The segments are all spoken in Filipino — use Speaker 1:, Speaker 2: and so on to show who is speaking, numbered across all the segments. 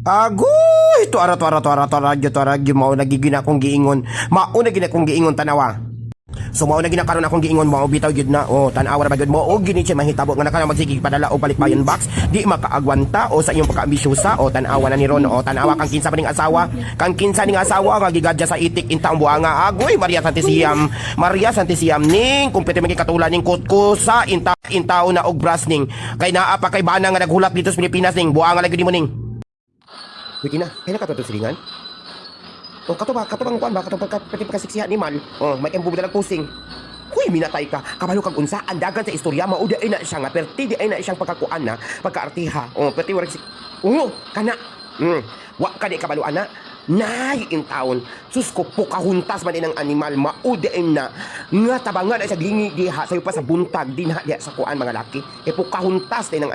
Speaker 1: Agoy! Tuara, mao nagigina akong giingon. Mao na gina akong giingon tanawa. So mao na ginakaroon akong giingon mo bitaw gyud na. O tanawa ra ba gyud mo og gini siya mahitabo nga naka magsige padala og balikbayan box. Di makaagwanta o sa iyong pagkaambisyosa o tanawa na ni Ron o tanawa kang kinsa pa ning asawa. Kang kinsa ning asawa nga gigadya sa itik intaong buanga. Agoy Maria Santisiam ning kumpete man katulad ning kutkusa intao na og brasning. Kay naa pa kay bana nga naghulat dito sa Pilipinas ning buanga lagi nimo ning. Wiki na, kaya nakatuto silingan? O katubang kuan ba, katubang kasiksihan ni Man. O, may kembubo na pusing. Huy, minatay ka. Kabalo kang unsa, andagan sa istorya, mauda ay na siya nga, perti di ay na siyang pagkakuan na, pagkaartiha. O, perti warig si... kana. Wa ka di kabalo ana. Nay, in taon. Sus ko, pukahuntas man inang animal, mauda ay na. Nga tabangan ay sa glingi diha, sayo pa sa buntag, din ha, diha sa kuan mga laki. E pukahuntas na inang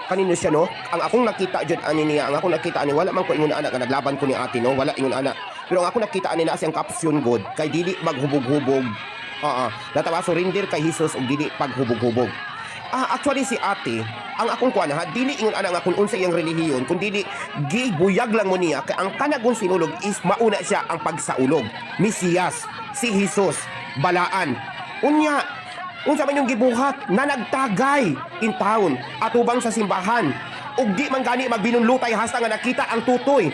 Speaker 1: kanino siya no? Ang akong nakita jud ani niya, ang akong nakita ani wala man ko ingon ana nga naglaban ko ni ate no, wala ingon ana. Pero ang akong nakita ani na siyang caption god kay dili maghubog-hubog. Natawa surrender kay Jesus ug dili paghubog-hubog. Actually si ate, ang akong kuan ha, dili ingon ana nga kun unsa iyang relihiyon, kun dili gibuyag lang mo niya kay ang kanagong sinulog is mauna siya ang pagsaulog. Mesiyas, si Jesus, balaan. Unya unsa man yung gibuhat na nagtagay in town atubang sa simbahan ug di man gani magbinunlutay hasta nga nakita ang tutoy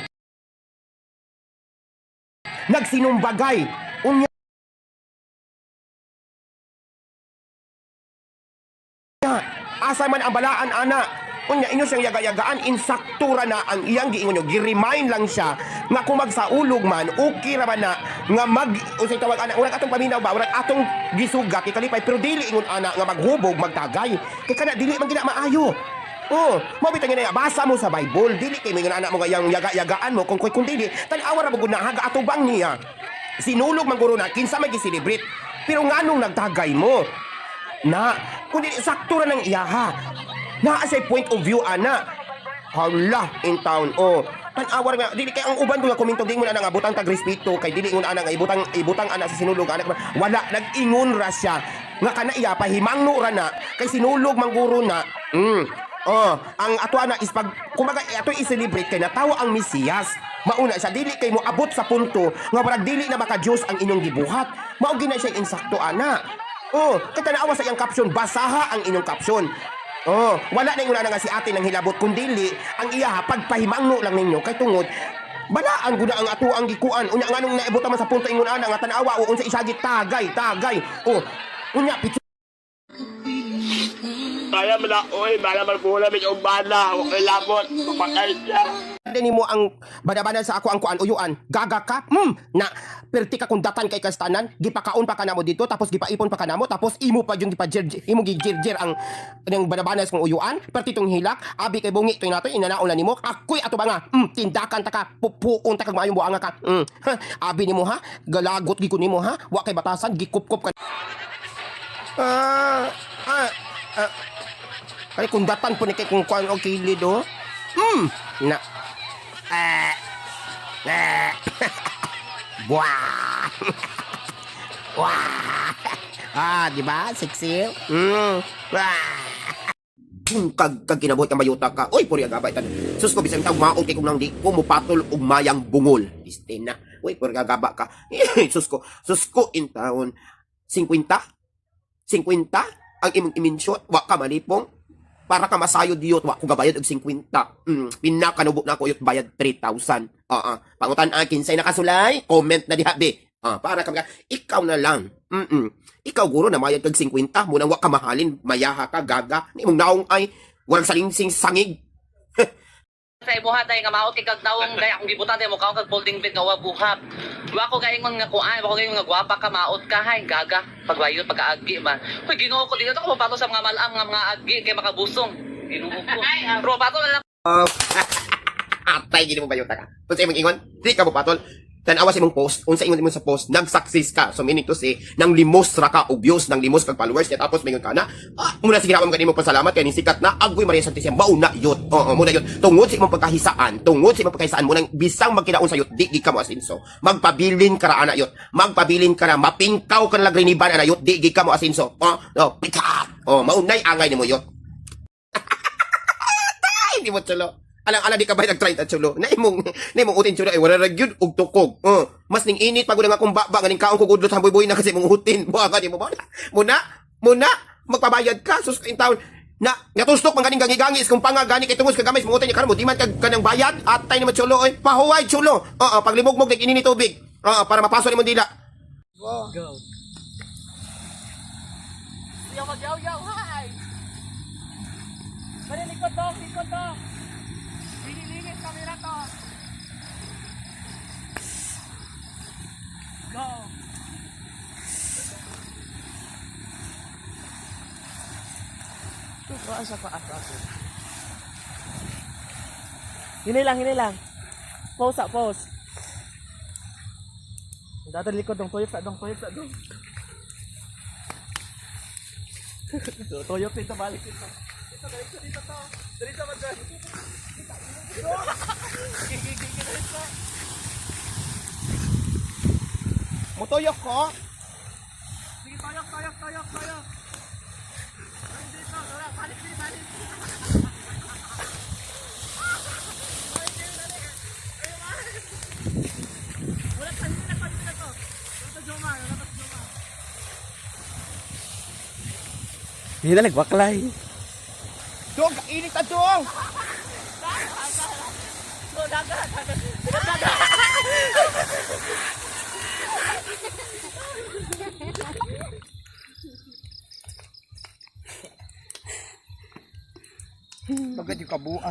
Speaker 1: nagsinumbagay unya asa man ang balaan ana unya inyo siyang yaga-yagaan insaktura na ang iyang giingon nyo gi-remind lang siya nga kung magsaulog man okay ra man na nga unsay tawag ana urang atong paminaw ba urang atong gisugat ikalipay pero dili ingon ana nga maghubog magtagay kay kana dili man gina maayo. Mo bitang ina basa mo sa Bible dili kay mingon ana mo nga yang yaga-yagaan mo kung dili tan-awa ra bugod na haga atubang niya sinulog man guro na kinsa may gi-celebrate pero nganong nagtagay mo na kun dili sakto ra nang iyaha na as a point of view ana hala in town tan-awar nga dili kay ang uban ko nga komento di mo na nga butang tag respeto kay dili ngon ana nga ibutang ana sa sinulog ana wala nag-ingon ra siya nga kana iya pahimangno ra na kay sinulog mangguro na ang ato ana is pag kumaga ato i-celebrate kay natawa ang Mesiyas mauna siya dili kay mo abot sa punto nga parang dili na maka Dios ang inyong gibuhat mao gina siya insakto ana kay tan-awa sa iyang caption basaha ang inyong caption. Wala na yung una nga si ate ng hilabot kundili ang iya pagpahimangno lang ninyo kay tungod balaan gud ang ato ang gikuan unya nganong naibot man sa punto ingon ana nga tan-awa o unsa isagi tagay unya pitso
Speaker 2: kaya malaoy malaman ko na medyo bala okay labot patay siya
Speaker 1: dini mo ang banabanan sa ako ang kuan uyuan gaga ka na perti ka kung datan kay kastanan gipakaon pa kanamo dito tapos gipaipon pa kanamo tapos imo pa yung imo gigirgir ang banabanas kong uyuan perti tong hilak abi kay bungi to nato inanaon na nimo akoy ato ba nga tindakan ta ka pupuon ta kag maayong buanga ka abi nimo ha galagot gi ko nimo ha wa kay batasan gikupkop ka ay kung datan po ni kay kung kuan o kilid na Wah. Wah. Di ba? Sexy. Kag kinabuhi ka mayuta ka. Uy, puri agabay tan. Sus ko bisan tawag maot kay kung nang di ko mupatol og mayang bungol. Istina. Uy, puri agaba ka. Sus ko in taon 50 ang imong iminshot wa ka malipong para ka masayod diyot wa ko gabayad og 50 pinakanubo na ko yot bayad 3,000 pangutan akin say nakasulay comment na diha be para ka ikaw na lang ikaw guro na mayad kag 50 mo nang wa ka mahalin mayaha ka gaga ni mong naong ay walang salingsing sangig
Speaker 3: sa ibuhat ay nga maot kay kag tawong gaya akong gibutan mo kaon kag folding bed nga wa buhat wa ko gaingon nga kuan wa ko gaingon nga gwapa ka maot ka hay gaga pagbayot pagkaagi man hoy Ginoo ko dito ko pato sa mga malam nga mga agi kay makabusong Ginoo ko pero pato na lang
Speaker 1: atay gini mo bayot ka unsa imong ingon di ka mo patol tan-awa sa imong post unsa ingon mo sa post nag-success ka so meaning to say nang limos ra ka og views nang limos kag followers kaya tapos mingon ka na muna sige na kanimo pasalamat kay ni sikat na agoy Maria Santisiam mauna yot muna yot tungod sa imong pagkahisaan mo nang bisang magkinaon sa yot di gi ka mo asinso magpabilin ka ra ana yot magpabilin ka na mapingkaw ka na lagriniban ana yot di gi ka mo asinso pikat maunay angay nimo yot hindi mo tulo Alang di ka ba nag-try at chulo? Na imong utin chulo ay wala ra gyud og tukog. Mas ning init pagod nga akong baba nga ning kaon ko gudlot sa buy na kasi mong utin. Buha ka di mo ba? Muna magpabayad ka sus in taon. Na natustok man ganing gangigangis kung panga gani kay tungos kagamay mo utin karon mo di man kag kanang bayad atay naman chulo oy. Pahuway chulo. Paglimogmog nig inini tubig. Para mapaso ni mo dila.
Speaker 3: Go. Yaw magyaw, hi! Bali, likod to! Linis, kamera to! Go! Tukuan sa paas ako. Hini lang. Pause. Dada likod dong, tuyok sa dong. Tuyok dito, balik dito. Dito to. Dito ba dyan?
Speaker 1: Motoyok ko.
Speaker 3: Sige, tuyok. Dito, balik. Wala kanina to. Wala Joma. Hindi na nagwaklay.
Speaker 1: Dong, init ta dong. Bagay yung kabuang.